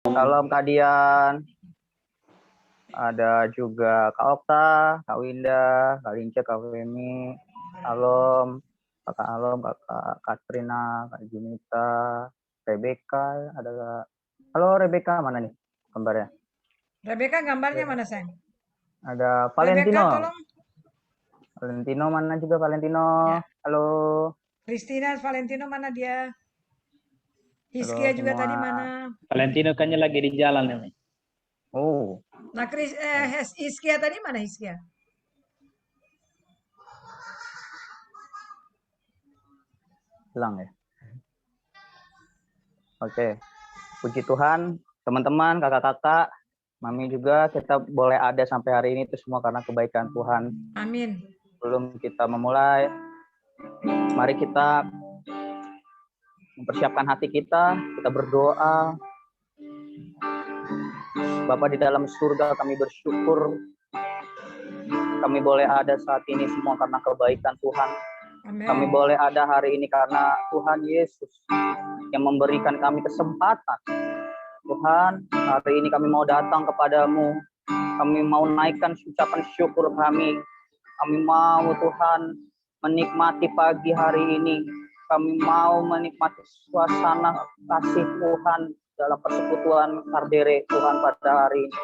Salam Kak Dian. Ada juga Kak Okta, Kak Winda, Kak Lince, Kak Femi, Alom, Kakak Katrina, Kak Junita, Rebecca, ada halo Rebecca, mana nih gambarnya? Rebecca gambarnya mana, sayang? Ada Rebecca, Valentino. tolong. Valentino mana juga Valentino? Ya. Halo. Christina, Valentino mana dia? Halo Hiskia juga semua. tadi mana? Valentino kan lagi di jalan nih. Oh. Nah, Hiskia tadi mana Hiskia? Hilang ya. Oke. Puji Tuhan, teman-teman, kakak-kakak, Mami juga, kita boleh ada sampai hari ini itu semua karena kebaikan Tuhan. Amin. Sebelum kita memulai, mari kita mempersiapkan hati kita berdoa. Bapa di dalam surga, kami bersyukur kami boleh ada saat ini semua karena kebaikan Tuhan. Amin. Kami boleh ada hari ini karena Tuhan Yesus yang memberikan kami kesempatan. Tuhan, hari ini kami mau datang kepadamu. Kami mau naikkan ucapan syukur kami. Kami mau Tuhan menikmati pagi hari ini. Kami mau menikmati suasana kasih Tuhan dalam persekutuan Kardere Tuhan pada hari ini.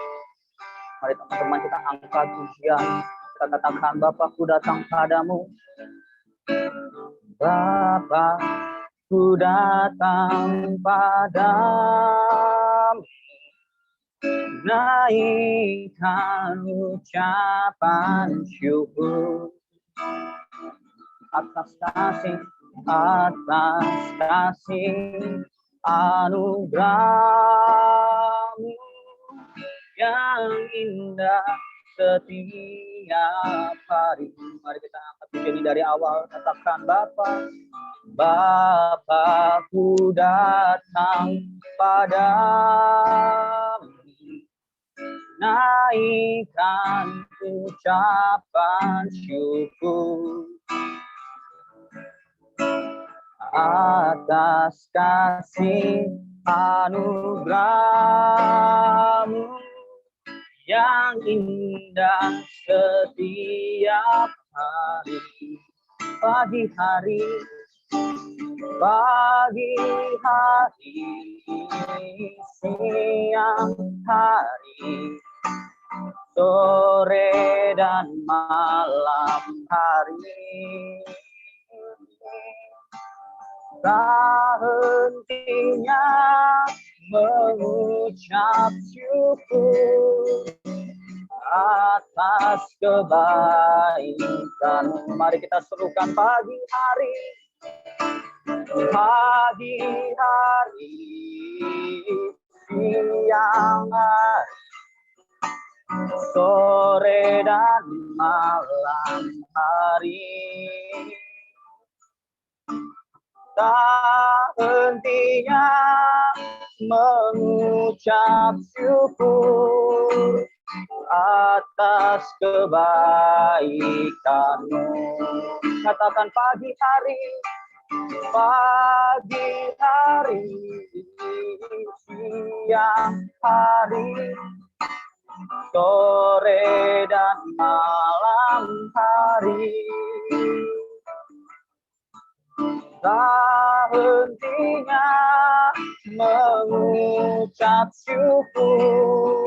Mari teman-teman kita angkat pujian. Kita katakan, Bapa, ku datang padamu. Bapa, ku datang padamu. Naikkan ucapan syukur atas kasih anugerah-Mu yang indah setiap hari. Mari kita angkat pujian ini dari awal. Katakan, Bapa, ku datang padamu. Naikkan ucapan syukur atas kasih anugerah-Mu yang indah setiap hari. Pagi hari, siang hari, sore dan malam hari. Tak hentinya mengucap syukur atas kebaikan. Mari kita serukan pagi hari, siang hari, sore dan malam hari. Tak hentinya mengucap syukur atas kebaikan-Mu. Katakan, pagi hari, siang hari, sore dan malam hari. Tak hentinya mengucap syukur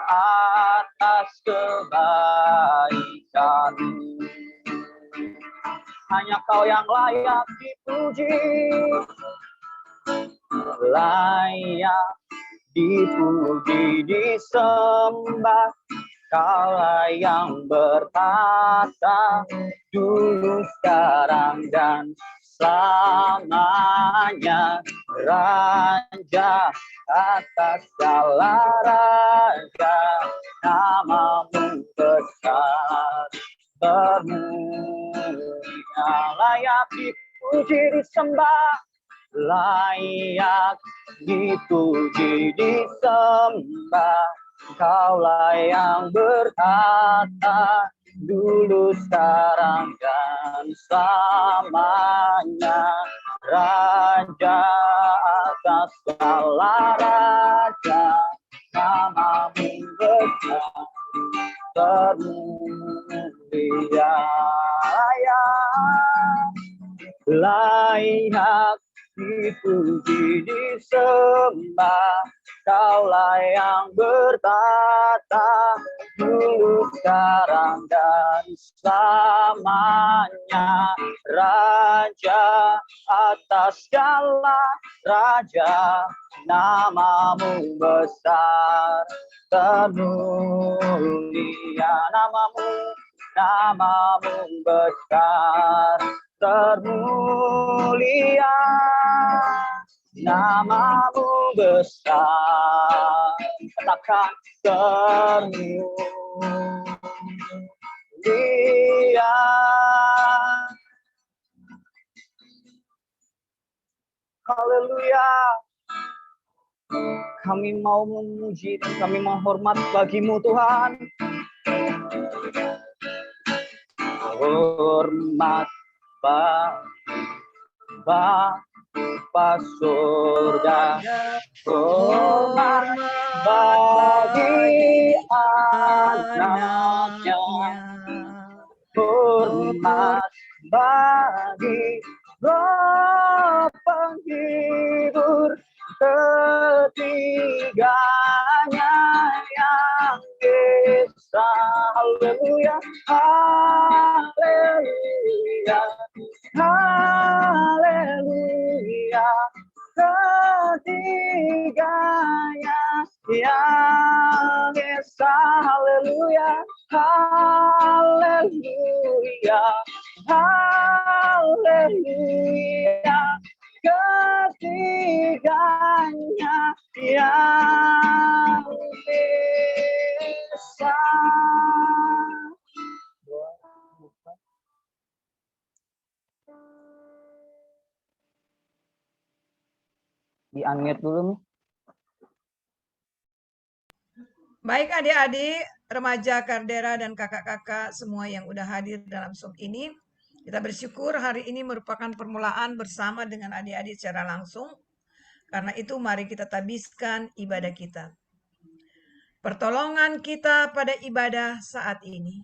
atas kebaikan-Mu. Hanya Kau yang layak dipuji, layak dipuji, disembah. Kaulah yang bertata dulu, sekarang, dan selamanya. Raja atas segala raja, nama-Mu besar termulia. Layak dipuji, disembah, layak dipuji, disembah. Kaulah yang berkata dulu, sekarang, dan selamanya. Raja atas segala raja, namamu besar, termulia. Layak dipuji disembah, Kaulah yang bertata dulu, sekarang dan selamanya, Raja atas segala raja, namamu besar, termulia. Namamu besar, termulia. Namamu besar, katakan termulia. Haleluya. Kami mau memuji dan kami menghormat bagimu Tuhan. Hormat Bapa surga, hormat bagi anaknya, hormat bagi Roh penghibur ketiganya yang esa. Haleluya, haleluya, haleluya, ketiganya yang esa. Haleluya, haleluya, haleluya, ketiganya yang esa. Di-unmute dulu nih. Baik adik-adik, remaja Kardera dan kakak-kakak semua yang udah hadir dalam Zoom ini. Kita bersyukur hari ini merupakan permulaan bersama dengan adik-adik secara langsung. Karena itu mari kita tabiskan ibadah kita. Pertolongan kita pada ibadah saat ini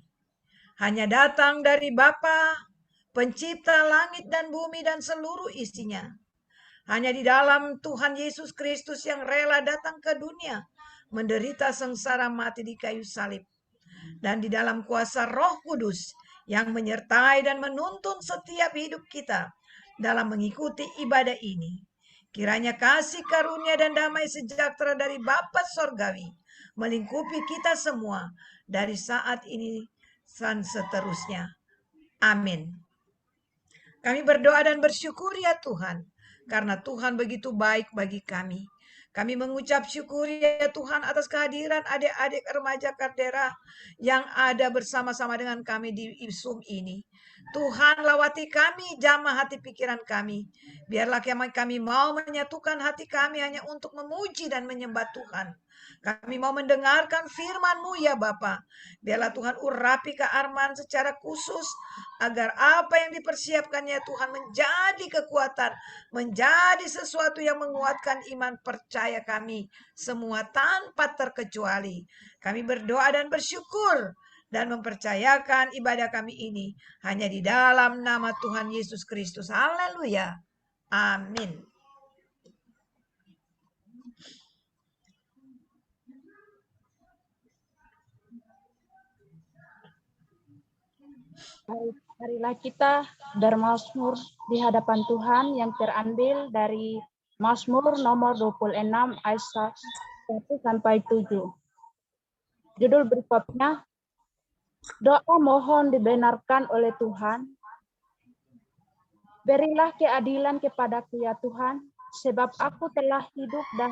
hanya datang dari Bapa, Pencipta langit dan bumi dan seluruh isinya. Hanya di dalam Tuhan Yesus Kristus yang rela datang ke dunia, menderita sengsara mati di kayu salib. Dan di dalam kuasa Roh Kudus yang menyertai dan menuntun setiap hidup kita dalam mengikuti ibadah ini. Kiranya kasih karunia dan damai sejahtera dari Bapa Sorgawi melingkupi kita semua dari saat ini dan seterusnya. Amin. Kami berdoa dan bersyukur ya Tuhan, karena Tuhan begitu baik bagi kami. Kami mengucap syukur ya Tuhan atas kehadiran adik-adik remaja Kardera yang ada bersama-sama dengan kami di Zoom ini. Tuhan lawati kami, jamah hati pikiran kami. Biarlah kami mau menyatukan hati kami hanya untuk memuji dan menyembah Tuhan. Kami mau mendengarkan firman-Mu ya Bapa. Biarlah Tuhan urapi Kak Arman secara khusus agar apa yang dipersiapkannya Tuhan menjadi kekuatan, menjadi sesuatu yang menguatkan iman percaya kami semua tanpa terkecuali. Kami berdoa dan bersyukur dan mempercayakan ibadah kami ini hanya di dalam nama Tuhan Yesus Kristus. Haleluya. Amin. Marilah kita bermazmur di hadapan Tuhan yang terambil dari Mazmur nomor 26 ayat 1 sampai 7. Judul berikutnya, doa mohon dibenarkan oleh Tuhan. Berilah keadilan kepadaku ya Tuhan, sebab aku telah hidup dan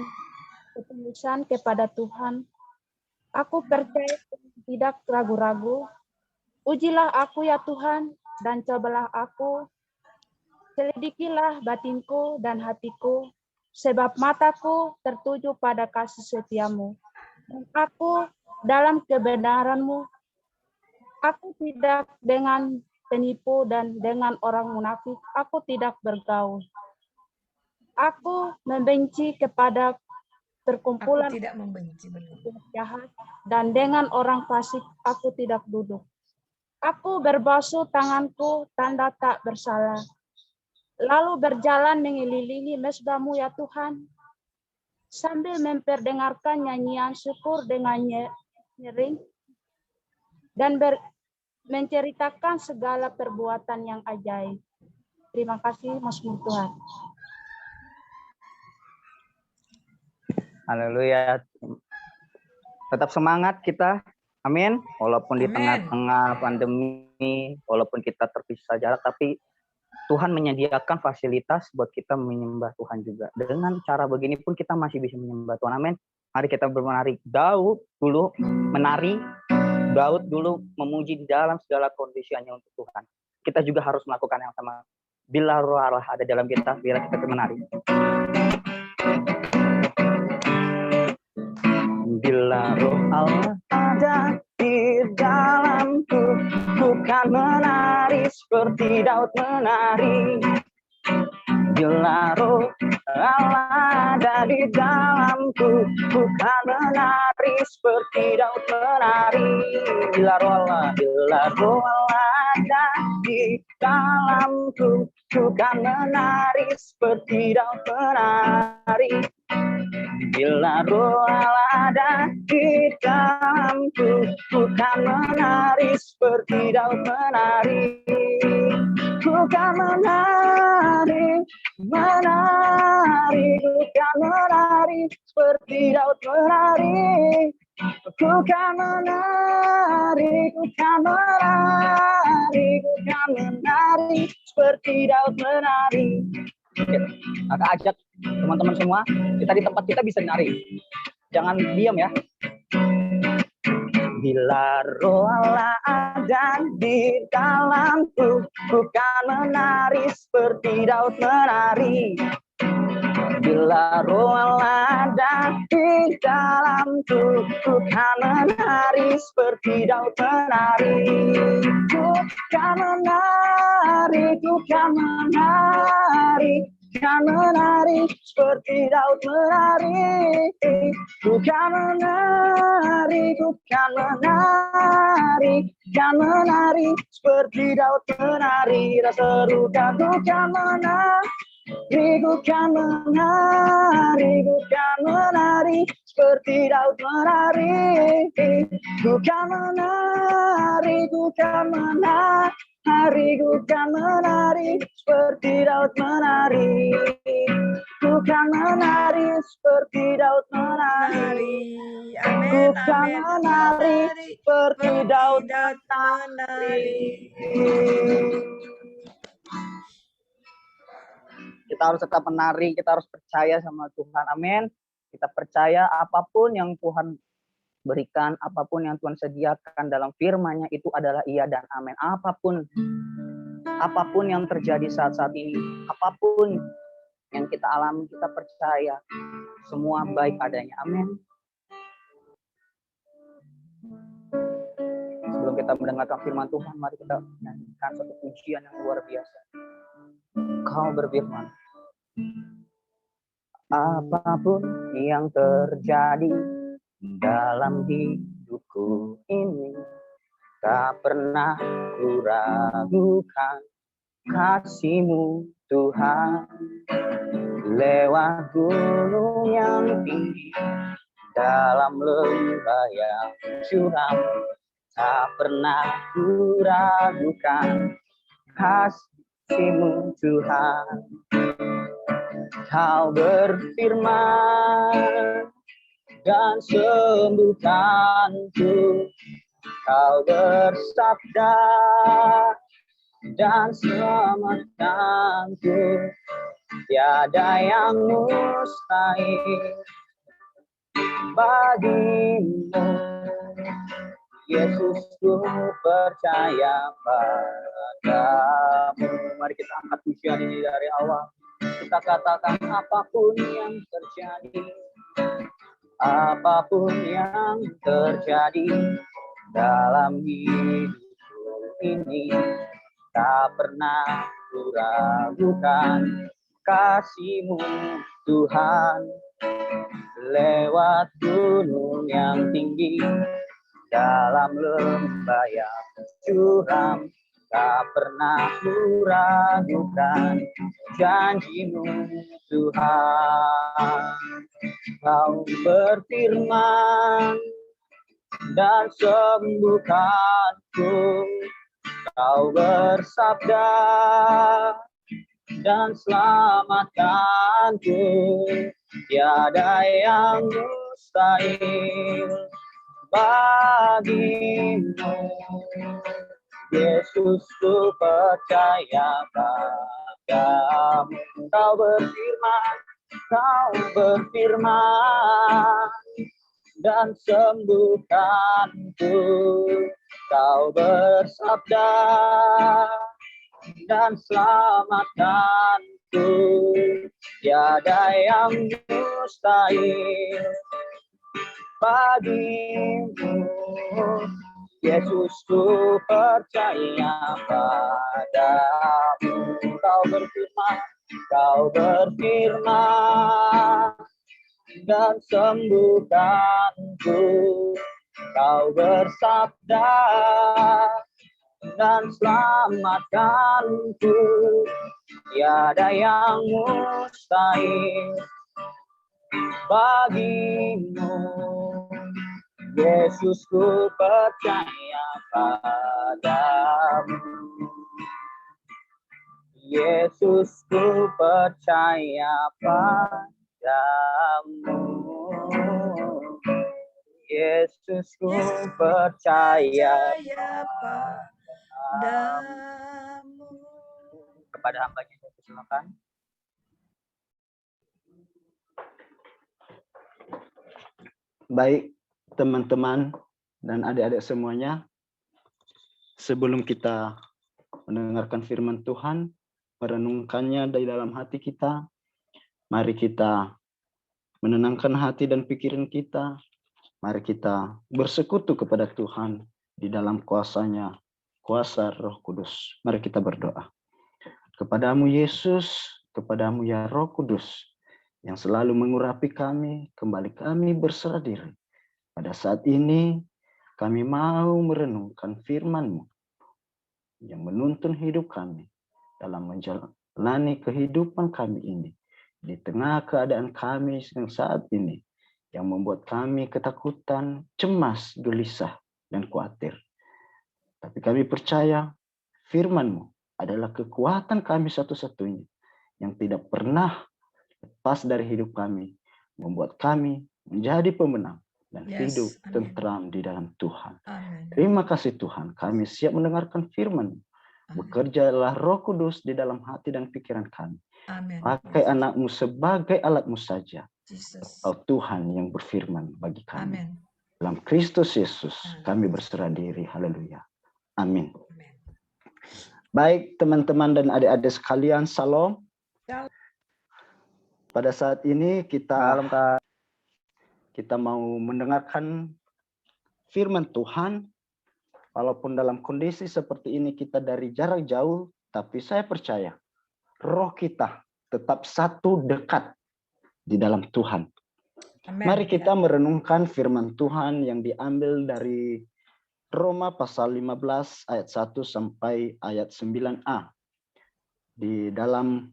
ketulusan kepada Tuhan. Aku percaya tidak ragu-ragu. Ujilah aku ya Tuhan, dan cobalah aku. Selidikilah batinku dan hatiku, sebab mataku tertuju pada kasih setiamu. Dan aku dalam kebenaranmu, aku tidak dengan penipu dan dengan orang munafik, aku tidak bergaul. Aku membenci kepada Aku perkumpulan tidak membenci. Benar. jahat, dan dengan orang fasik aku tidak duduk. Aku berbasuh tanganku tanda tak bersalah, lalu berjalan mengelilingi mesbah-Mu ya Tuhan, sambil memperdengarkan nyanyian syukur dengan nyering, dan menceritakan segala perbuatan yang ajaib. Terima kasih, Mazmur Tuhan. Haleluya. Tetap semangat kita. Amin. Walaupun di Amin. tengah-tengah pandemi, walaupun kita terpisah jarak, tapi Tuhan menyediakan fasilitas buat kita menyembah Tuhan juga. Dengan cara begini pun kita masih bisa menyembah Tuhan. Amin. Mari kita bermenari. Daud dulu menari. Daud dulu memuji di dalam segala kondisi hanya untuk Tuhan. Kita juga harus melakukan yang sama. Bila roh Allah ada dalam kita, bila kita menari. Bila roh Allah ada di dalamku, bukan menari seperti Daud menari. Bila roh Allah ada di dalamku, bukan menari seperti Daud menari. Bila roh Allah ada di dalamku, bukan menari seperti Daud menari. Bila roh Allah ada di dalamku, bukan menari seperti Daud menari. Bukan menari, bukan menari seperti Daud menari. Bukan menari seperti Daud menari. Maka ajak teman-teman semua, kita di tempat kita bisa nari. Jangan diam ya. Bila roh Allah ada di dalamku, bukan menari seperti Daud menari. Bila roh Allah ada di dalamku, bukan menari seperti Daud menari. Bukan menari, bukan menari seperti Daud menari. Bukan menari seperti Daud menari. Rasa serukan bukan menari seperti Daud menari. Bukan menari seperti Daud menari. Bukan menari seperti Daud menari. Amin. Bukan Amin. menari seperti Daud menari. Kita harus tetap menari, kita harus percaya sama Tuhan. Amin. Kita percaya apapun yang Tuhan berikan, apapun yang Tuhan sediakan dalam firman-Nya itu adalah iya dan amin. Apapun yang terjadi saat-saat ini, apapun yang kita alami, kita percaya semua baik adanya. Amin. Sebelum kita mendengarkan firman Tuhan, mari kita nyanyikan satu pujian yang luar biasa. Kau berfirman, apapun yang terjadi dalam hidupku ini, tak pernah kuragukan kasih-Mu Tuhan. Lewat gunung yang tinggi, dalam lembah yang curam, tak pernah kuragukan kasih-Mu Tuhan. Kau berfirman dan sembuhkanku. Kau bersabda dan selamatkanku. Tiada yang mustahil bagimu. Yesus, ku percaya padamu. Mari kita angkat pujian ini dari awal. Kita katakan apapun yang terjadi, apapun yang terjadi dalam hidupku ini, tak pernah kuragukan kasih-Mu Tuhan, lewat gunung yang tinggi, dalam lembah yang curam, tak pernah ku ragukan janji-Mu Tuhan. Kau berfirman dan sembuhkanku, Kau bersabda dan selamatkanku, tiada yang mustahil bagimu. Yesus, ku percaya padamu. Kau berfirman dan sembuhkanku, Kau bersabda dan selamatkanku, tiada yang mustahil bagimu. Yesus, ku percaya padamu. Kau berfirman dan sembuhkanku, Kau bersabda dan selamatkanku, tiada yang mustahil bagimu. Yesus, ku percaya padamu. Yesus, ku percaya padamu. Yesus, ku percaya padamu. Kepada hamba-Nya, silakan. Baik, teman-teman dan adik-adik semuanya, sebelum kita mendengarkan firman Tuhan, merenungkannya dari dalam hati kita, mari kita menenangkan hati dan pikiran kita. Mari kita bersekutu kepada Tuhan di dalam kuasa-Nya, kuasa Roh Kudus. Mari kita berdoa. Kepadamu Yesus, kepadamu ya Roh Kudus, yang selalu mengurapi kami, kembali kami berserah diri. Pada saat ini, kami mau merenungkan firman-Mu yang menuntun hidup kami dalam menjalani kehidupan kami ini. Di tengah keadaan kami yang saat ini, yang membuat kami ketakutan, cemas, gelisah, dan khawatir. Tapi kami percaya firman-Mu adalah kekuatan kami satu-satunya yang tidak pernah lepas dari hidup kami, membuat kami menjadi pemenang dan hidup tentram di dalam Tuhan. Amin. Terima kasih Tuhan, kami siap mendengarkan firman-Mu. Bekerjalah Roh Kudus di dalam hati dan pikiran kami. Amin. Pakai anak-Mu sebagai alat-Mu saja. Jesus. Oh Tuhan yang berfirman bagi kami. Amin. Dalam Kristus Yesus Amin. kami berserah diri. Haleluya. Amin. Amin. Baik teman-teman dan adik-adik sekalian, salam. Shalom. Pada saat ini Salam, Kak. kita mau mendengarkan firman Tuhan. Walaupun dalam kondisi seperti ini kita dari jarak jauh, tapi saya percaya roh kita tetap satu dekat di dalam Tuhan. Amen. Mari kita merenungkan firman Tuhan yang diambil dari Roma pasal 15 ayat 1 sampai ayat 9a. Di dalam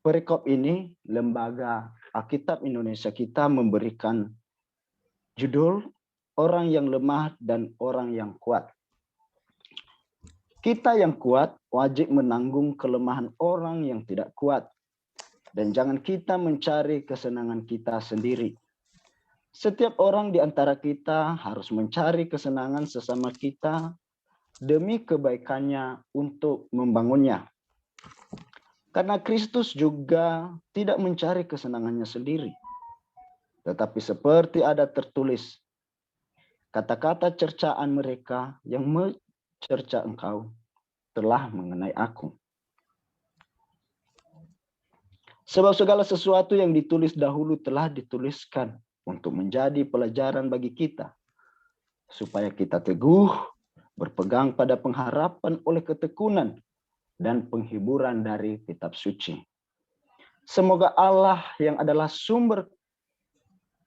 perikop ini, Lembaga Alkitab Indonesia kita memberikan judul Orang yang Lemah dan Orang yang Kuat. Kita yang kuat wajib menanggung kelemahan orang yang tidak kuat. Dan jangan kita mencari kesenangan kita sendiri. Setiap orang di antara kita harus mencari kesenangan sesama kita demi kebaikannya untuk membangunnya. Karena Kristus juga tidak mencari kesenangannya sendiri. Tetapi seperti ada tertulis, kata-kata cercaan mereka yang mencerca engkau telah mengenai aku. Sebab segala sesuatu yang ditulis dahulu telah dituliskan untuk menjadi pelajaran bagi kita, supaya kita teguh berpegang pada pengharapan oleh ketekunan dan penghiburan dari kitab suci. Semoga Allah yang adalah sumber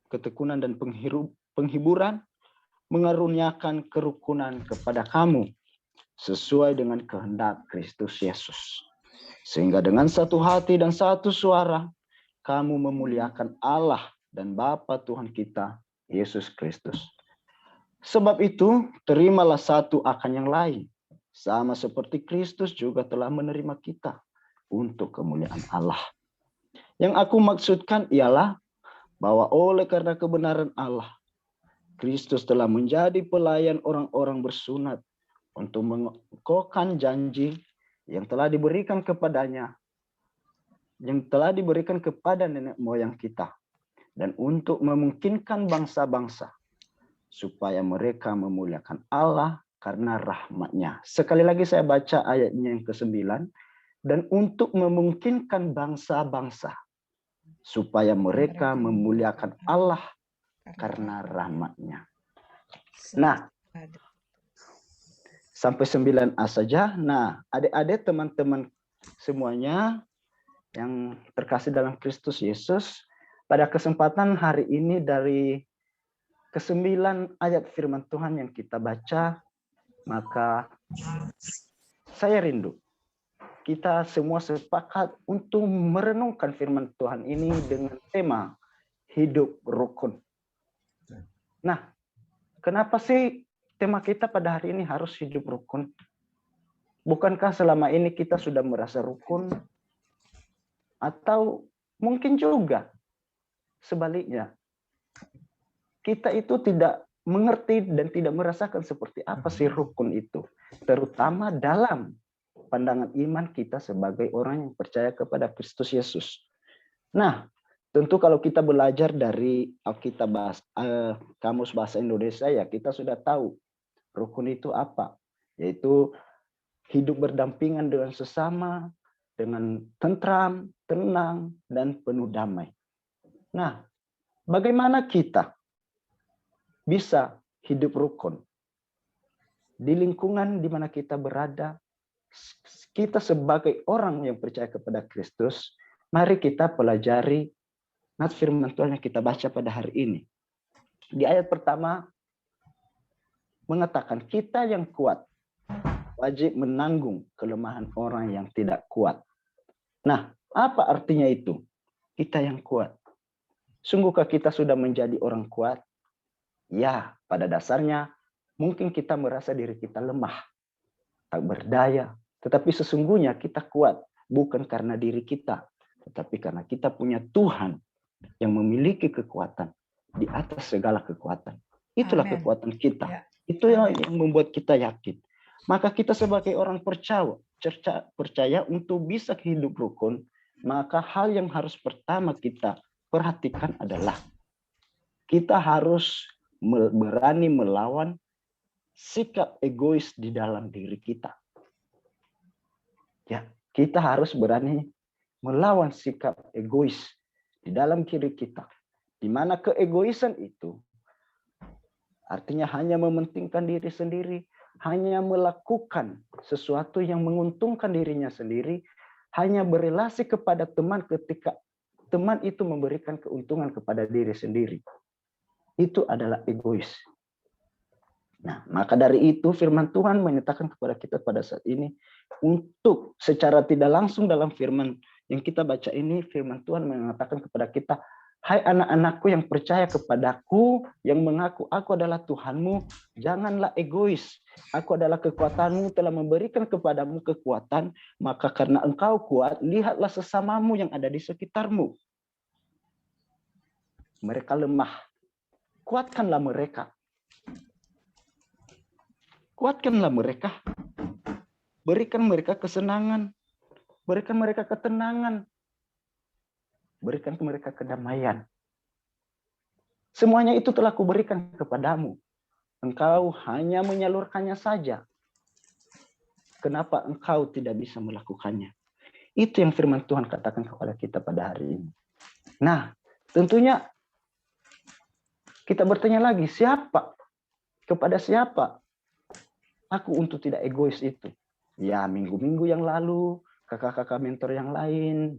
ketekunan dan penghiburan mengaruniakan kerukunan kepada kamu sesuai dengan kehendak Kristus Yesus. Sehingga dengan satu hati dan satu suara kamu memuliakan Allah dan Bapa Tuhan kita, Yesus Kristus. Sebab itu, terimalah satu akan yang lain, sama seperti Kristus juga telah menerima kita untuk kemuliaan Allah. Yang aku maksudkan ialah bahwa oleh karena kebenaran Allah, Kristus telah menjadi pelayan orang-orang bersunat untuk mengokohkan janji yang telah diberikan kepadanya, yang telah diberikan kepada nenek moyang kita, dan untuk memungkinkan bangsa-bangsa supaya mereka memuliakan Allah karena rahmat-Nya. Sekali lagi saya baca ayatnya yang ke-9, dan untuk memungkinkan bangsa-bangsa supaya mereka memuliakan Allah karena rahmat-Nya. Nah, sampai 9a saja. Nah, adik-adik, teman-teman semuanya yang terkasih dalam Kristus Yesus, pada kesempatan hari ini dari ke-9 ayat firman Tuhan yang kita baca, maka saya rindu kita semua sepakat untuk merenungkan firman Tuhan ini dengan tema hidup rukun. Nah, kenapa sih tema kita pada hari ini harus hidup rukun? Bukankah selama ini kita sudah merasa rukun? Atau mungkin juga sebaliknya, kita itu tidak mengerti dan tidak merasakan seperti apa sih rukun itu, terutama dalam pandangan iman kita sebagai orang yang percaya kepada Kristus Yesus. Nah, tentu kalau kita belajar dari Alkitab Kamus Bahasa Indonesia, ya kita sudah tahu rukun itu apa, yaitu hidup berdampingan dengan sesama, dengan tentram, tenang, dan penuh damai. Nah, bagaimana kita bisa hidup rukun di lingkungan di mana kita berada? Kita sebagai orang yang percaya kepada Kristus, mari kita pelajari nats firman Tuhan yang kita baca pada hari ini. Di ayat pertama mengatakan kita yang kuat wajib menanggung kelemahan orang yang tidak kuat. Nah, apa artinya itu? Kita yang kuat. Sungguhkah kita sudah menjadi orang kuat? Ya, pada dasarnya mungkin kita merasa diri kita lemah, tak berdaya, tetapi sesungguhnya kita kuat bukan karena diri kita, tetapi karena kita punya Tuhan yang memiliki kekuatan di atas segala kekuatan. Itulah Amen. kekuatan kita. Ya. Itu yang membuat kita yakin. Maka kita sebagai orang percaya untuk bisa hidup rukun, maka hal yang harus pertama kita perhatikan adalah kita harus berani melawan sikap egois di dalam diri kita. Ya, kita harus berani melawan sikap egois di dalam diri kita. Di mana keegoisan itu artinya hanya mementingkan diri sendiri, hanya melakukan sesuatu yang menguntungkan dirinya sendiri, hanya berelasi kepada teman ketika teman itu memberikan keuntungan kepada diri sendiri. Itu adalah egois. Nah, maka dari itu firman Tuhan menyatakan kepada kita pada saat ini untuk secara tidak langsung dalam firman yang kita baca ini, firman Tuhan mengatakan kepada kita, hai anak-anakku yang percaya kepadaku, yang mengaku aku adalah Tuhanmu, janganlah egois. Aku adalah kekuatanmu, telah memberikan kepadamu kekuatan, maka karena engkau kuat, lihatlah sesamamu yang ada di sekitarmu. Mereka lemah. Kuatkanlah mereka. Kuatkanlah mereka. Berikan mereka kesenangan. Berikan mereka ketenangan. Berikan mereka kedamaian. Semuanya itu telah kuberikan kepadamu. Engkau hanya menyalurkannya saja. Kenapa engkau tidak bisa melakukannya? Itu yang firman Tuhan katakan kepada kita pada hari ini. Nah, tentunya kita bertanya lagi, siapa? Kepada siapa aku untuk tidak egois itu? Ya, minggu-minggu yang lalu, kakak-kakak mentor yang lain,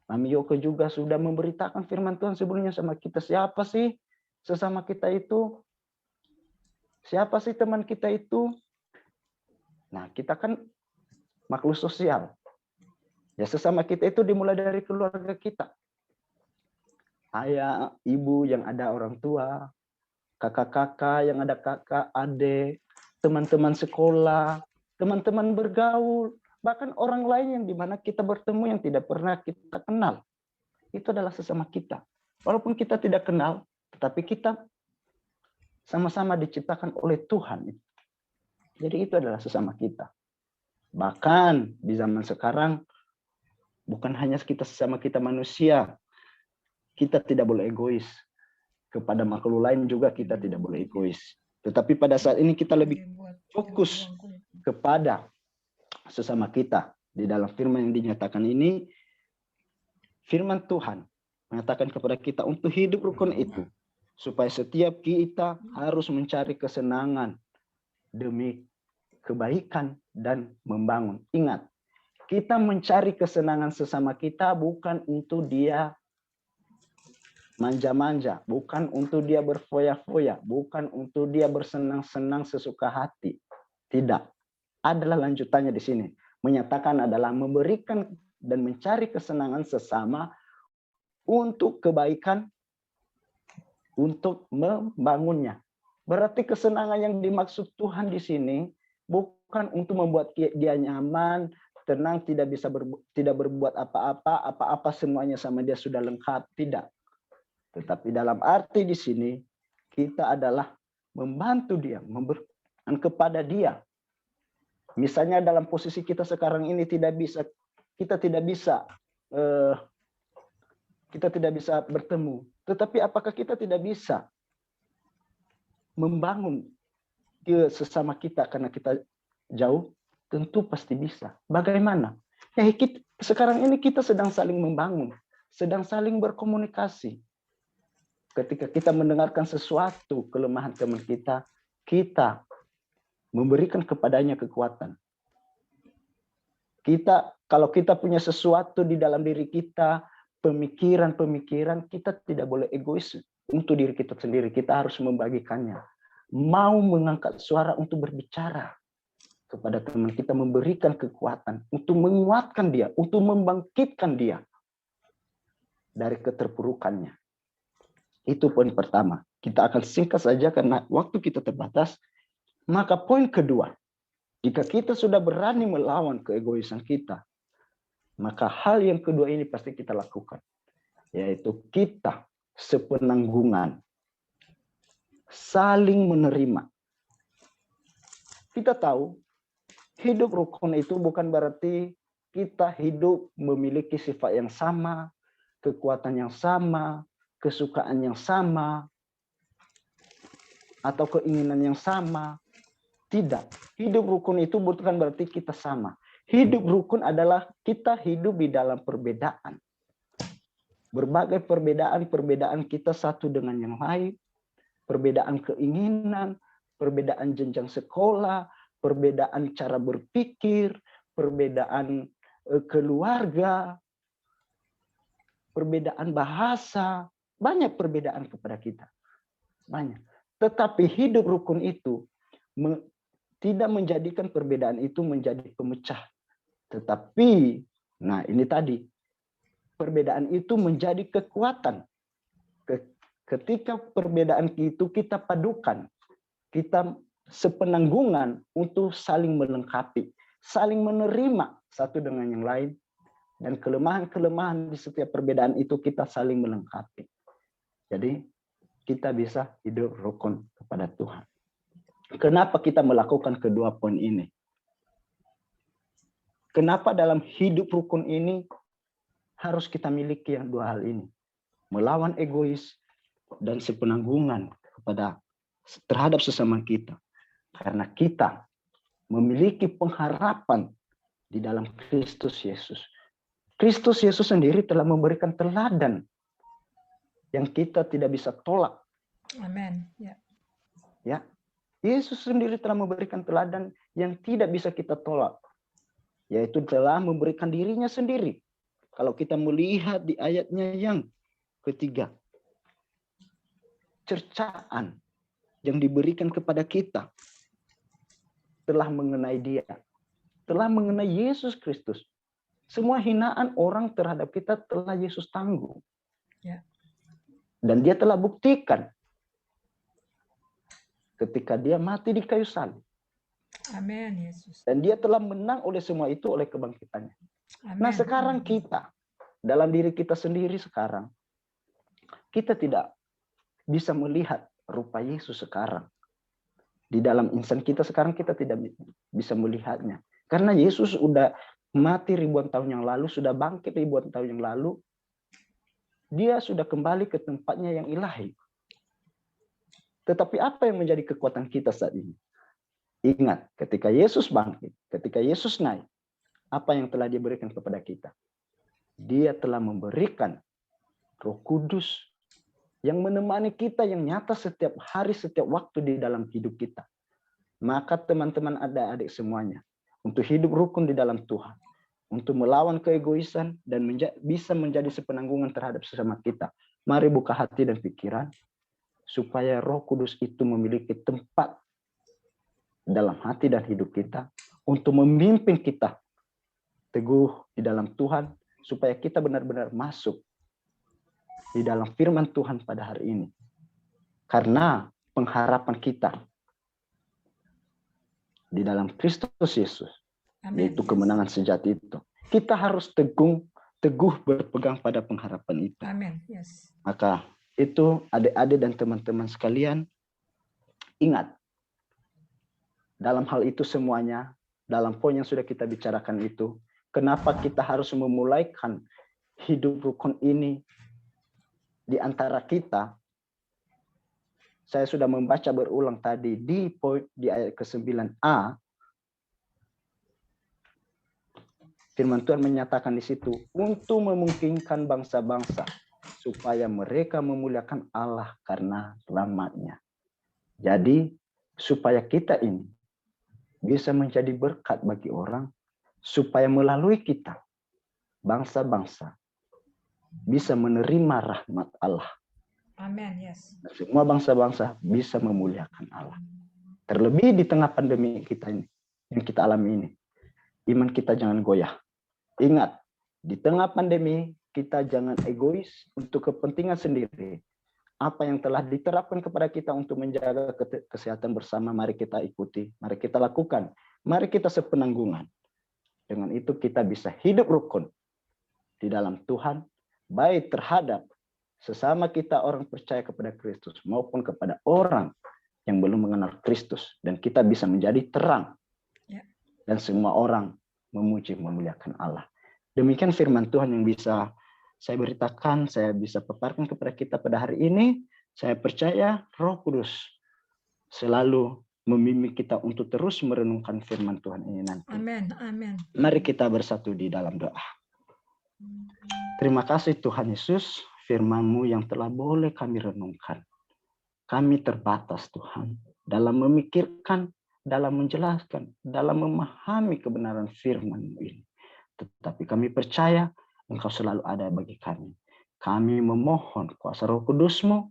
Mami Yoko juga sudah memberitakan firman Tuhan sebelumnya sama kita. Siapa sih sesama kita itu? Siapa sih teman kita itu? Nah, kita kan makhluk sosial. Ya, sesama kita itu dimulai dari keluarga kita. Ayah, ibu yang ada orang tua, kakak-kakak yang ada kakak, adik, teman-teman sekolah, teman-teman bergaul, bahkan orang lain yang dimana kita bertemu yang tidak pernah kita kenal. Itu adalah sesama kita. Walaupun kita tidak kenal, tetapi kita sama-sama diciptakan oleh Tuhan. Jadi itu adalah sesama kita. Bahkan di zaman sekarang, bukan hanya kita sesama kita manusia, kita tidak boleh egois. Kepada makhluk lain juga kita tidak boleh egois. Tetapi pada saat ini kita lebih fokus kepada sesama kita. Di dalam firman yang dinyatakan ini, firman Tuhan mengatakan kepada kita untuk hidup rukun itu, supaya setiap kita harus mencari kesenangan demi kebaikan dan membangun. Ingat, kita mencari kesenangan sesama kita bukan untuk dia manja-manja, bukan untuk dia berfoya-foya, bukan untuk dia bersenang-senang sesuka hati. Tidak. Adalah lanjutannya di sini. Menyatakan adalah memberikan dan mencari kesenangan sesama untuk kebaikan, untuk membangunnya. Berarti kesenangan yang dimaksud Tuhan di sini bukan untuk membuat dia nyaman, tenang, tidak berbuat apa-apa, apa-apa semuanya sama dia sudah lengkap. Tidak. Tetapi dalam arti di sini kita adalah membantu dia, memberikan kepada dia. Misalnya dalam posisi kita sekarang ini kita tidak bisa bertemu. Tetapi apakah kita tidak bisa membangun sesama kita karena kita jauh? Tentu pasti bisa. Bagaimana? Ya, sekarang ini kita sedang saling membangun, sedang saling berkomunikasi. Ketika kita mendengarkan sesuatu kelemahan teman kita, kita memberikan kepadanya kekuatan. Kalau kita punya sesuatu di dalam diri kita, pemikiran-pemikiran, kita tidak boleh egois untuk diri kita sendiri. Kita harus membagikannya. Mau mengangkat suara untuk berbicara kepada teman kita, memberikan kekuatan untuk menguatkan dia, untuk membangkitkan dia dari keterpurukannya. Itu poin pertama. Kita akan singkat saja karena waktu kita terbatas. Maka poin kedua, jika kita sudah berani melawan keegoisan kita, maka hal yang kedua ini pasti kita lakukan, yaitu kita sepenanggungan, saling menerima. Kita tahu, hidup rukun itu bukan berarti kita hidup memiliki sifat yang sama, kekuatan yang sama, kesukaan yang sama, atau keinginan yang sama. Tidak. Hidup rukun itu bukan berarti kita sama. Hidup rukun adalah kita hidup di dalam perbedaan. Berbagai perbedaan kita satu dengan yang lain. Perbedaan keinginan, perbedaan jenjang sekolah, perbedaan cara berpikir, perbedaan keluarga, perbedaan bahasa. Banyak perbedaan kepada kita. Banyak. Tetapi hidup rukun itu tidak menjadikan perbedaan itu menjadi pemecah. Tetapi, nah ini tadi, perbedaan itu menjadi kekuatan. Ketika perbedaan itu kita padukan, kita sepenanggungan untuk saling melengkapi, saling menerima satu dengan yang lain, dan kelemahan-kelemahan di setiap perbedaan itu kita saling melengkapi. Jadi, kita bisa hidup rukun kepada Tuhan. Kenapa kita melakukan kedua poin ini? Kenapa dalam hidup rukun ini harus kita miliki yang dua hal ini? Melawan egois dan sepenanggungan terhadap sesama kita. Karena kita memiliki pengharapan di dalam Kristus Yesus. Kristus Yesus sendiri telah memberikan teladan yang kita tidak bisa tolak. Amin. Ya. Yesus sendiri telah memberikan teladan yang tidak bisa kita tolak. Yaitu telah memberikan dirinya sendiri Kalau kita melihat di ayatnya yang ketiga, cercaan yang diberikan kepada kita telah mengenai dia, telah mengenai Yesus Kristus. Semua hinaan orang terhadap kita telah Yesus tanggung. Ya. Dan dia telah buktikan ketika dia mati di kayu salib. Amin, Yesus. Dan dia telah menang oleh semua itu oleh kebangkitannya. Amin. Nah sekarang kita, dalam diri kita sendiri sekarang, kita tidak bisa melihat rupa Yesus sekarang. Di dalam insan kita sekarang kita tidak bisa melihatnya. Karena Yesus sudah mati ribuan tahun yang lalu, sudah bangkit ribuan tahun yang lalu. Dia sudah kembali ke tempatnya yang ilahi. Tetapi apa yang menjadi kekuatan kita saat ini? Ingat, ketika Yesus bangkit, ketika Yesus naik, apa yang telah diberikan kepada kita? Dia telah memberikan Roh Kudus yang menemani kita, yang nyata setiap hari, setiap waktu di dalam hidup kita. Maka teman-teman adik-adik semuanya, untuk hidup rukun di dalam Tuhan, untuk melawan keegoisan dan bisa menjadi sepenanggungan terhadap sesama kita, mari buka hati dan pikiran, supaya Roh Kudus itu memiliki tempat dalam hati dan hidup kita, untuk memimpin kita teguh di dalam Tuhan, supaya kita benar-benar masuk di dalam firman Tuhan pada hari ini. Karena pengharapan kita di dalam Kristus Yesus, Amin. yaitu kemenangan sejati itu. Kita harus teguh berpegang pada pengharapan itu. Amin. Yes. Maka itu adik-adik dan teman-teman sekalian, ingat, dalam hal itu semuanya, dalam poin yang sudah kita bicarakan itu, kenapa kita harus memulaikan hidup rukun ini di antara kita. Saya sudah membaca berulang tadi di ayat ke-9a. Firman Tuhan menyatakan di situ, untuk memungkinkan bangsa-bangsa supaya mereka memuliakan Allah karena rahmat-Nya. Jadi supaya kita ini bisa menjadi berkat bagi orang, supaya melalui kita bangsa-bangsa bisa menerima rahmat Allah. Amin. Yes. Semua bangsa-bangsa bisa memuliakan Allah. Terlebih di tengah pandemi kita ini, yang kita alami ini, iman kita jangan goyah. Ingat, di tengah pandemi kita jangan egois untuk kepentingan sendiri. Apa yang telah diterapkan kepada kita untuk menjaga kesehatan bersama, mari kita ikuti, mari kita lakukan, mari kita sepenanggungan. Dengan itu kita bisa hidup rukun di dalam Tuhan, baik terhadap sesama kita orang percaya kepada Kristus maupun kepada orang yang belum mengenal Kristus, dan kita bisa menjadi terang dan semua orang memuji memuliakan Allah. Demikian firman Tuhan yang bisa saya beritakan, saya bisa paparkan kepada kita pada hari ini. Saya percaya Roh Kudus selalu membimbing kita untuk terus merenungkan firman Tuhan ini nanti. Amin. Amin. Mari kita bersatu di dalam doa. Terima kasih Tuhan Yesus, firman-Mu yang telah boleh kami renungkan. Kami terbatas Tuhan dalam memikirkan, dalam menjelaskan, dalam memahami kebenaran firman-Mu ini. Tetapi kami percaya Engkau selalu ada bagi kami. Kami memohon kuasa Roh Kudus-Mu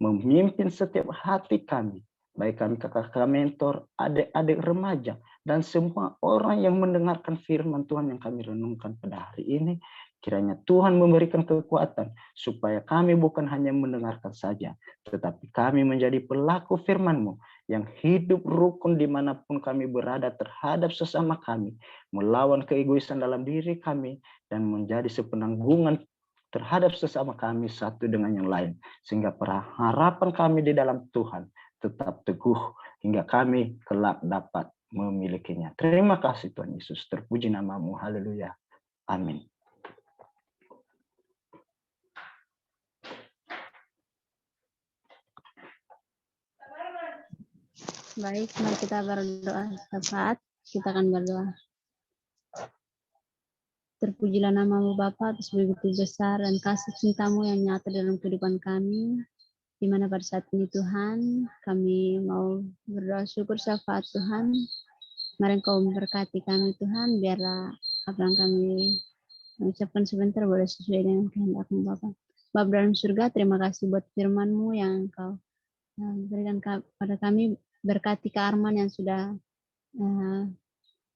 memimpin setiap hati kami, baik kami kakak-kakak mentor, adik-adik remaja, dan semua orang yang mendengarkan firman Tuhan yang kami renungkan pada hari ini. Kiranya Tuhan memberikan kekuatan supaya kami bukan hanya mendengarkan saja, tetapi kami menjadi pelaku firman-Mu yang hidup rukun dimanapun kami berada terhadap sesama kami, melawan keegoisan dalam diri kami, dan menjadi sepenanggungan terhadap sesama kami satu dengan yang lain, sehingga harapan kami di dalam Tuhan tetap teguh hingga kami kelak dapat memilikinya. Terima kasih Tuhan Yesus, terpuji nama-Mu, haleluya, amin. Baik, mari kita berdoa. Saat kita akan berdoa. Terpujilah nama-Mu Bapa atas begitu besar dan kasih cinta-Mu yang nyata dalam kehidupan kami. Di mana pada saat ini Tuhan, kami mau berdoa syukur syafaat Tuhan. Mari Engkau memberkati kami Tuhan, biarlah apa yang kami mengucapkan sebentar boleh sesuai dengan kehendak-Mu Bapa. Bapa dalam surga, terima kasih buat firman-Mu yang Engkau berikan kepada kami. Berkati Kak Arman yang sudah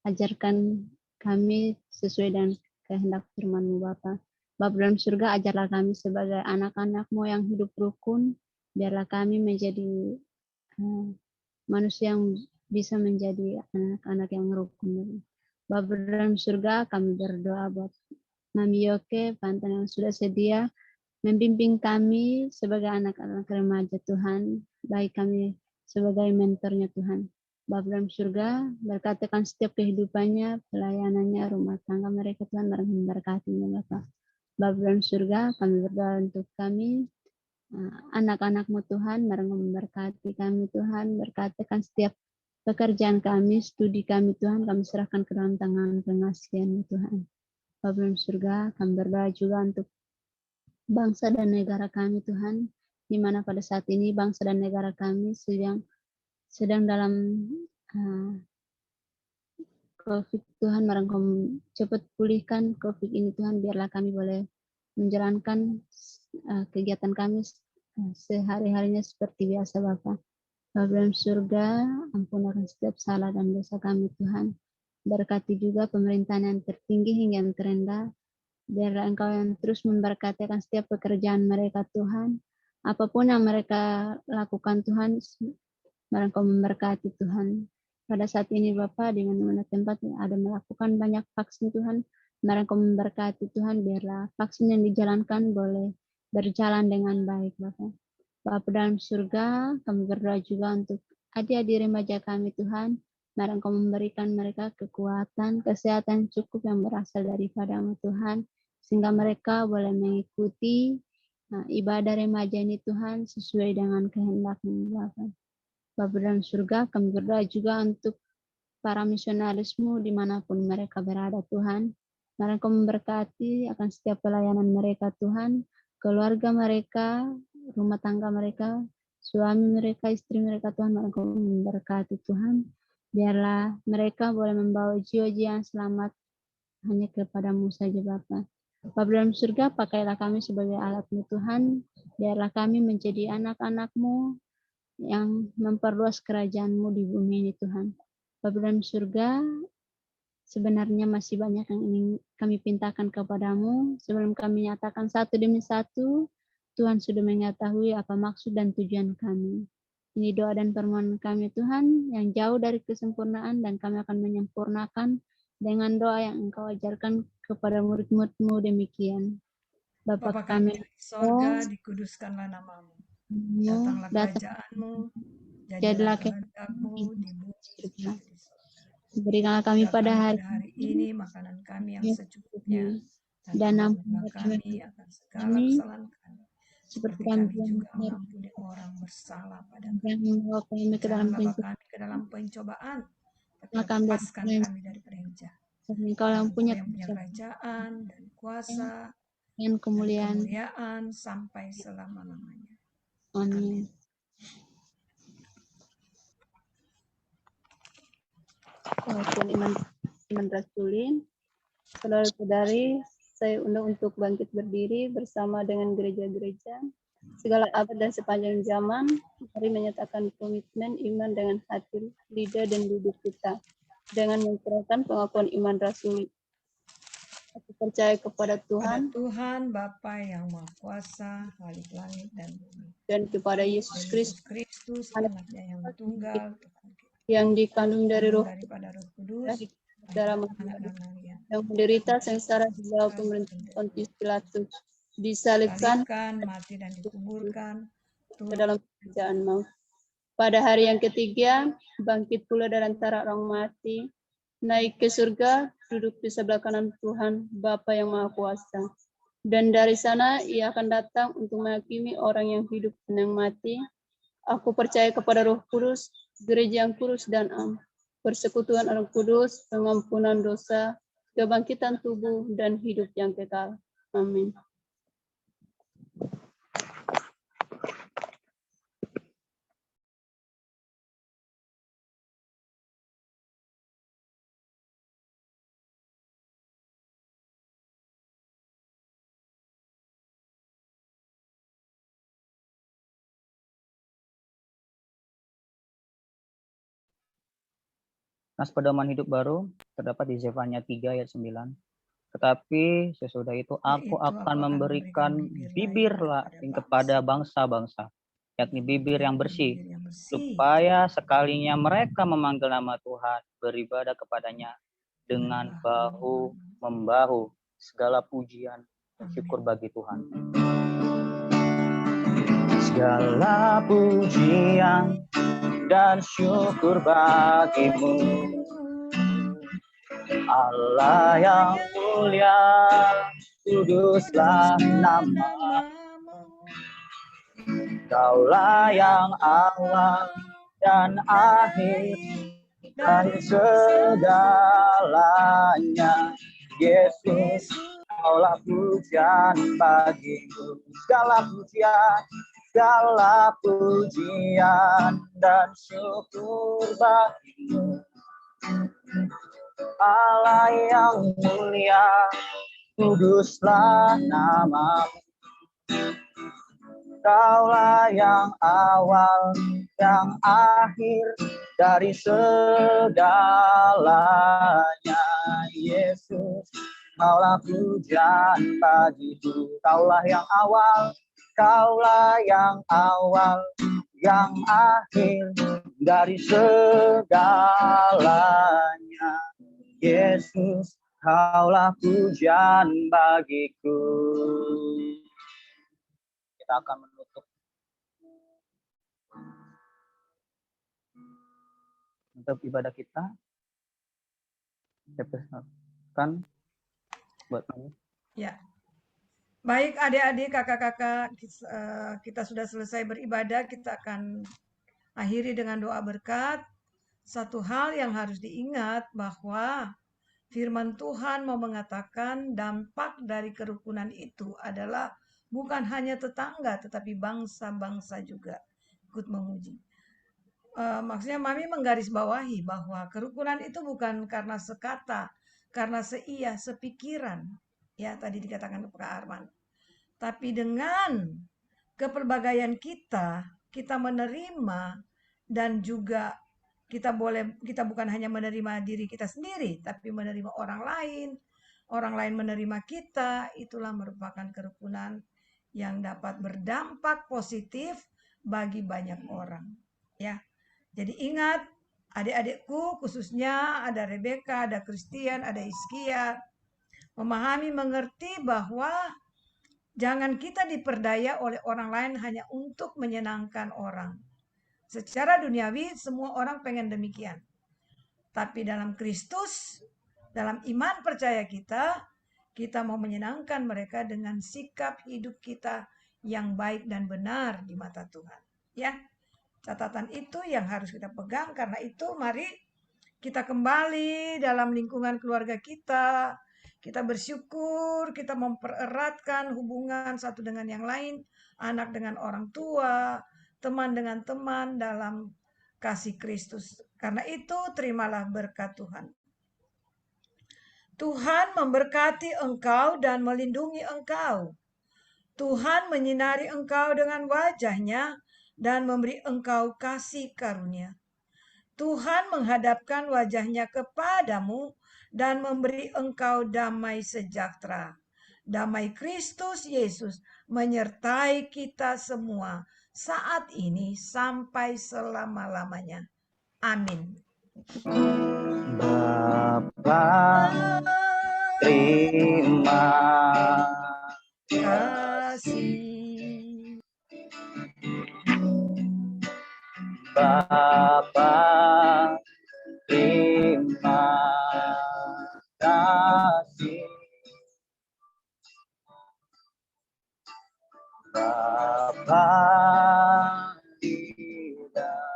ajarkan kami sesuai dengan kehendak firman-Mu Bapa. Bapa dalam surga, ajarlah kami sebagai anak-anak-Mu yang hidup rukun, biarlah kami menjadi manusia yang bisa menjadi anak-anak yang rukun. Bapa dalam surga, kami berdoa buat Mami Yoke, Pantan yang sudah sedia membimbing kami sebagai anak-anak remaja Tuhan, baik kami sebagai mentornya Tuhan. Bapa dalam surga, berkatikan setiap kehidupannya, pelayanannya, rumah tangga mereka Tuhan, memberkatinya Bapa. Bapa dalam surga, kami berdoa untuk kami, anak-anak-Mu Tuhan, memberkati kami Tuhan, berkatikan setiap pekerjaan kami, studi kami Tuhan, kami serahkan ke dalam tangan pengasihan-Mu Tuhan. Bapa dalam surga, kami berdoa juga untuk bangsa dan negara kami Tuhan, di mana pada saat ini bangsa dan negara kami sedang dalam COVID Tuhan, Engkau cepat pulihkan COVID ini Tuhan, biarlah kami boleh menjalankan kegiatan kami sehari-harinya seperti biasa Bapa. Bapa dalam surga, ampunkan setiap salah dan dosa kami Tuhan. Berkati juga pemerintahan yang tertinggi hingga yang terendah. Biarlah Engkau yang terus memberkati setiap pekerjaan mereka Tuhan. Apapun yang mereka lakukan Tuhan, Engkau memberkati Tuhan. Pada saat ini Bapak, di mana tempat ada melakukan banyak vaksin Tuhan, Engkau memberkati Tuhan, biarlah vaksin yang dijalankan boleh berjalan dengan baik Bapak. Bapa dalam surga, kami berdoa juga untuk adik-adik remaja kami Tuhan, Engkau memberikan mereka kekuatan, kesehatan cukup yang berasal daripada-Mu Tuhan, sehingga mereka boleh mengikuti ibadah remaja ini Tuhan sesuai dengan kehendak-Mu Bapa. Bapa dalam surga, kami berdoa juga untuk para misionaris-Mu dimanapun mereka berada Tuhan. Engkau memberkati akan setiap pelayanan mereka Tuhan, keluarga mereka, rumah tangga mereka, suami mereka, istri mereka Tuhan, Engkau memberkati Tuhan. Biarlah mereka boleh membawa jiwa-jiwa yang selamat hanya kepada-Mu saja Bapa. Bapa dalam surga, pakailah kami sebagai alat-Mu Tuhan, biarlah kami menjadi anak-anak-Mu yang memperluas kerajaan-Mu di bumi ini Tuhan. Bapa dalam surga, sebenarnya masih banyak yang ingin kami pintakan kepada-Mu. Sebelum kami nyatakan satu demi satu, Tuhan sudah mengetahui apa maksud dan tujuan kami. Ini doa dan permohonan kami Tuhan, yang jauh dari kesempurnaan, dan kami akan menyempurnakan dengan doa yang Engkau ajarkan kepada murid-murid-Mu demikian. Bapa kami di sorga, dikuduskanlah nama-Mu. Datanglah kerajaan-Mu, jadilah kehendak-Mu di bumi seperti di sorga. Berikanlah kami pada hari ini makanan kami yang secukupnya, dan ampunilah kami akan segala kesalahan kami, seperti kami juga mengampuni orang bersalah pada kami. Jangan bawa kami ke dalam pencobaan, tapi lepaskan kami daripada yang jahat. Engkau yang punya kerajaan dan kuasa dan kemuliaan sampai selama-lamanya. Amin. Tuan Iman Rasulin, saudara-saudari, saya undang untuk bangkit berdiri bersama dengan gereja-gereja segala abad dan sepanjang zaman. Mari menyatakan komitmen iman dengan hati, lidah, dan duduk kita dengan menyerahkan pengakuan iman rasuli. Aku percaya kepada Tuhan, Bapa yang Maha Kuasa, Khalik langit dan bumi, dan kepada Yesus Kristus, Anaknya yang tunggal, Tuhan kita, yang dikandung dari Roh Kudus, dalam yang menderita sengsara di bawah pemerintahan Pontius Pilatus, disalibkan, mati dan dikuburkan ke dalam kerajaan maut. Pada hari yang ketiga, bangkit pula dari antara orang mati, naik ke surga, duduk di sebelah kanan Tuhan, Bapa yang Maha Kuasa. Dan dari sana ia akan datang untuk menghakimi orang yang hidup dan yang mati. Aku percaya kepada Roh Kudus, gereja yang kudus dan am, persekutuan orang kudus, pengampunan dosa, kebangkitan tubuh, dan hidup yang kekal. Amin. Nas pedoman hidup baru terdapat di Zefania 3 ayat 9. Tetapi sesudah itu aku akan memberikan bibir lain kepada bangsa-bangsa, yakni bibir yang bersih, supaya sekalinya mereka memanggil nama Tuhan, beribadah kepadanya dengan bahu-membahu. Segala pujian dan syukur bagi Tuhan. Segala pujian dan syukur bagimu, Allah yang mulia, kuduslah nama-Mu. Kaulah yang awal dan akhir dari segalanya, Yesus. Kaulah pujian bagiku, segala pujian dan syukur bagimu, Allah yang mulia, kuduslah nama-Mu. Kaulah yang awal, yang akhir dari segalanya, Yesus. Kaulah pujian bagiku, kaulah yang awal, yang akhir dari segalanya, Yesus. Kaulah pujian bagiku. Kita akan menutup untuk ibadah kita. Saya persilakan buat kamu. Ya. Baik adik-adik, kakak-kakak, kita sudah selesai beribadah, kita akan akhiri dengan doa berkat. Satu hal yang harus diingat bahwa firman Tuhan mau mengatakan dampak dari kerukunan itu adalah bukan hanya tetangga, tetapi bangsa-bangsa juga ikut memuji. Maksudnya Mami menggarisbawahi bahwa kerukunan itu bukan karena sekata, karena seia, sepikiran. Ya, tadi dikatakan Pak Arman. Tapi dengan kepelbagaian kita menerima dan juga kita bukan hanya menerima diri kita sendiri, tapi menerima orang lain menerima kita, itulah merupakan kerukunan yang dapat berdampak positif bagi banyak orang. Ya, jadi ingat adik-adikku, khususnya ada Rebecca, ada Christian, ada Iskia, memahami, mengerti bahwa jangan kita diperdaya oleh orang lain hanya untuk menyenangkan orang. Secara duniawi semua orang pengen demikian. Tapi dalam Kristus, dalam iman percaya kita mau menyenangkan mereka dengan sikap hidup kita yang baik dan benar di mata Tuhan. Ya, catatan itu yang harus kita pegang. Karena itu mari kita kembali dalam lingkungan keluarga kita. Kita bersyukur, kita mempereratkan hubungan satu dengan yang lain, anak dengan orang tua, teman dengan teman dalam kasih Kristus. Karena itu terimalah berkat Tuhan. Tuhan memberkati engkau dan melindungi engkau. Tuhan menyinari engkau dengan wajah-Nya dan memberi engkau kasih karunia. Tuhan menghadapkan wajah-Nya kepadamu dan memberi engkau damai sejahtera. Damai Kristus Yesus menyertai kita semua saat ini sampai selama-lamanya. Amin. Bapa, terima kasih. Bapa, terima kasih. Bapa di dalam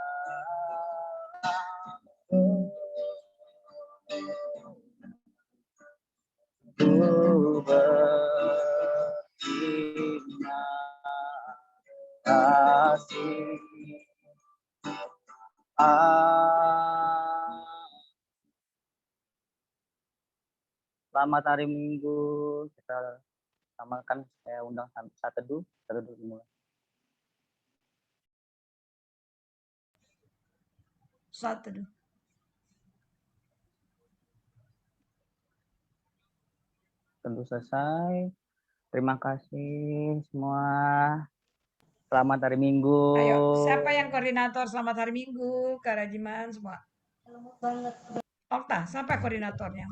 ku berterima kasih. Selamat hari Minggu. Kita samakan, saya undang saat teduh dimulai. Saat teduh. tentu selesai. Terima kasih semua. Selamat hari Minggu. Ayo, siapa yang koordinator selamat hari Minggu? Karajiman semua. Okta, siapa koordinatornya?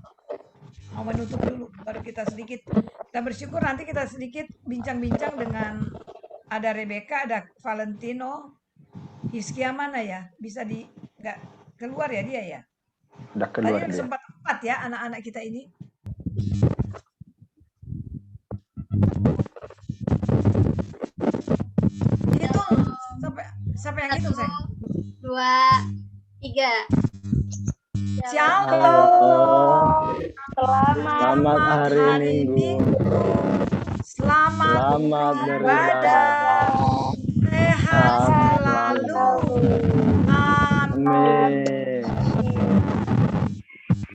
Mau menutup dulu, baru kita sedikit. Kita bersyukur nanti kita sedikit bincang-bincang dengan ada Rebecca, ada Valentino, Hiskia mana ya? Bisa nggak keluar ya dia ya? Udah Tadi keluar ada dia. sempat 4 ya anak-anak kita ini. Hitung sampai yang hitung saya. 2, 3. Shalom. Selamat hari Minggu. Selamat Selamat beribadah. Sehat selalu. Amin. Amin.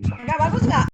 Enggak bagus nggak?